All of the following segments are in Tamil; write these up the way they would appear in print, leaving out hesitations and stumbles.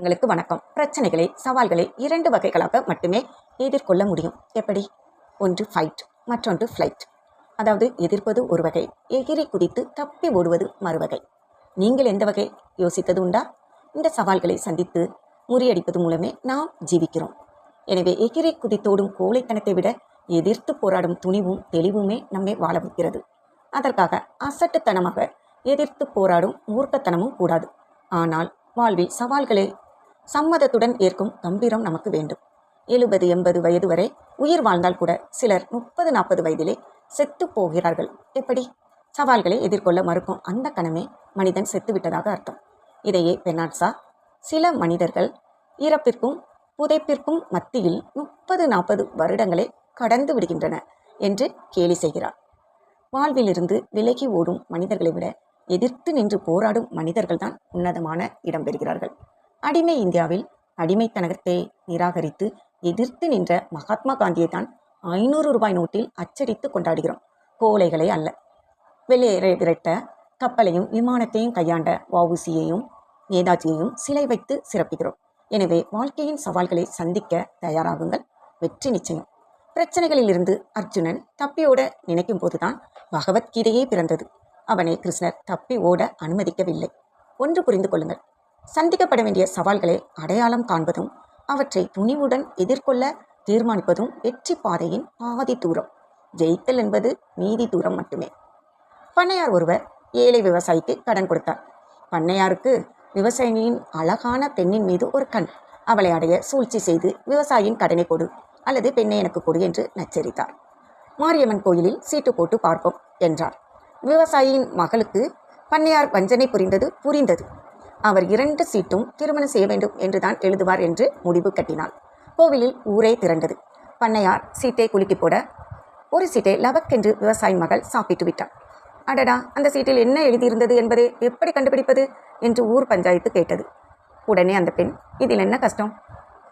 தங்களுக்கு வணக்கம். பிரச்சனைகளை, சவால்களை 2 வகைகளாக மட்டுமே எதிர்கொள்ள முடியும். எப்படி? ஒன்று ஃபைட், மற்றொன்று ஃப்ளைட். அதாவது எதிர்ப்பது ஒரு வகை, எகிரி குதித்து தப்பி ஓடுவது மறுவகை. நீங்கள் எந்த வகை யோசித்தது உண்டா? இந்த சவால்களை சந்தித்து முறியடிப்பது மூலமே நாம் ஜீவிக்கிறோம். எனவே எகிரி குதித்தோடும் கோழைத்தனத்தை விட எதிர்த்து போராடும் துணிவும் தெளிவுமே நம்மை வாழ வைக்கிறது. அதற்காக அசட்டுத்தனமாக எதிர்த்து போராடும் மூர்க்கத்தனமும் கூடாது. ஆனால் வாழ்வில் சவால்களை சம்மதத்துடன் ஏற்கும் கம்பீரம் நமக்கு வேண்டும். 70-80 வயது வரை உயிர் வாழ்ந்தால் கூட சிலர் 30-40 வயதிலே செத்து போகிறார்கள். எப்படி? சவால்களை எதிர்கொள்ள மறுக்கும் அந்த கணமே மனிதன் செத்துவிட்டதாக அர்த்தம். இதையே பெர்னார்ட் ஷா சில மனிதர்கள் இறப்பிற்கும் புதைப்பிற்கும் மத்தியில் 30-40 வருடங்களை கடந்து விடுகின்றன என்று கேலி செய்கிறார். வாழ்விலிருந்து விலகி ஓடும் மனிதர்களை விட எதிர்த்து நின்று போராடும் மனிதர்கள்தான் உன்னதமான இடம் பெறுகிறார்கள். அடிமை இந்தியாவில் அடிமைத்தனத்தை நிராகரித்து எதிர்த்து நின்ற மகாத்மா காந்தியை தான் 500 ரூபாய் நோட்டில் அச்சடித்து கொண்டாடுகிறோம். கோழைகளை அல்ல. வெளியேற விரட்ட கப்பலையும் விமானத்தையும் கையாண்ட வஉசியையும் நேதாஜியையும் சிலை வைத்து சிறப்பிக்கிறோம். எனவே வாழ்க்கையின் சவால்களை சந்திக்க தயாராகுங்கள். வெற்றி நிச்சயம். பிரச்சனைகளிலிருந்து அர்ஜுனன் தப்பியோட நினைக்கும் போதுதான் பகவத்கீதையே பிறந்தது. அவனை கிருஷ்ணர் தப்பி ஓட அனுமதிக்கவில்லை. ஒன்று புரிந்து கொள்ளுங்கள். சந்திக்கப்பட வேண்டிய சவால்களை அடையாளம் காண்பதும் அவற்றை துணிவுடன் எதிர்கொள்ள தீர்மானிப்பதும் வெற்றி பாதையின் பாதி தூரம். ஜெயித்தல் என்பது மீதி தூரம் மட்டுமே. பண்ணையார் ஒருவர் ஏழை விவசாயிக்கு கடன் கொடுத்தார். பண்ணையாருக்கு விவசாயியின் அழகான பெண்ணின் மீது ஒரு கண். அவளை அடைய சூழ்ச்சி செய்து விவசாயியின் கடனை கொடு அல்லது பெண்ணை எனக்கு கொடு என்று நச்சரித்தார். மாரியம்மன் கோயிலில் சீட்டு போட்டு பார்ப்போம் என்றார். விவசாயியின் மகளுக்கு பண்ணையார் வஞ்சனை புரிந்தது. அவர் 2 சீட்டும் திருமணம் செய்ய வேண்டும் என்றுதான் எழுதுவார் என்று முடிவு கட்டினார். கோவிலில் ஊரே திரண்டது. பண்ணையார் சீட்டை குலுக்கி போட ஒரு சீட்டை லவக்கென்று விவசாயின் மகள் சாப்பிட்டு விட்டார். அடடா, அந்த சீட்டில் என்ன எழுதியிருந்தது என்பதை எப்படி கண்டுபிடிப்பது என்று ஊர் பஞ்சாயத்து கேட்டது. உடனே அந்த பெண், இதில் என்ன கஷ்டம்,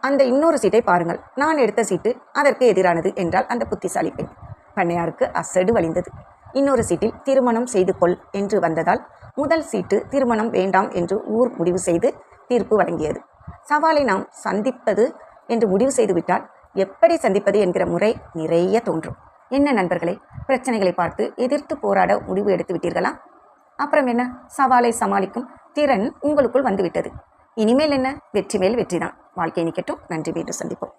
அந்த இன்னொரு சீட்டை பாருங்கள், நான் எடுத்த சீட்டு அதற்கு எதிரானது என்றால் அந்த புத்திசாலி பெண். பண்ணையாருக்கு அசடு வழிந்தது. இன்னொரு சீட்டில் திருமணம் செய்து கொள் என்று வந்ததால் முதல் சீட்டு திருமணம் வேண்டாம் என்று ஊர் முடிவு செய்து தீர்ப்பு வழங்கியது. சவாலை நாம் சந்திப்பது என்று முடிவு செய்துவிட்டால் எப்படி சந்திப்பது என்கிற முறை நிறைய தோன்றும். என்ன நண்பர்களே, பிரச்சனைகளை பார்த்து எதிர்த்து போராட முடிவு எடுத்து விட்டீர்களா? அப்புறம் என்ன, சவாலை சமாளிக்கும் திறன் உங்களுக்குள் வந்துவிட்டது. இனிமேல் என்ன, வெற்றி மேல் வெற்றிதான். வாழ்க்கை நிக்கட்டும். நன்றி. மீண்டும் சந்திப்போம்.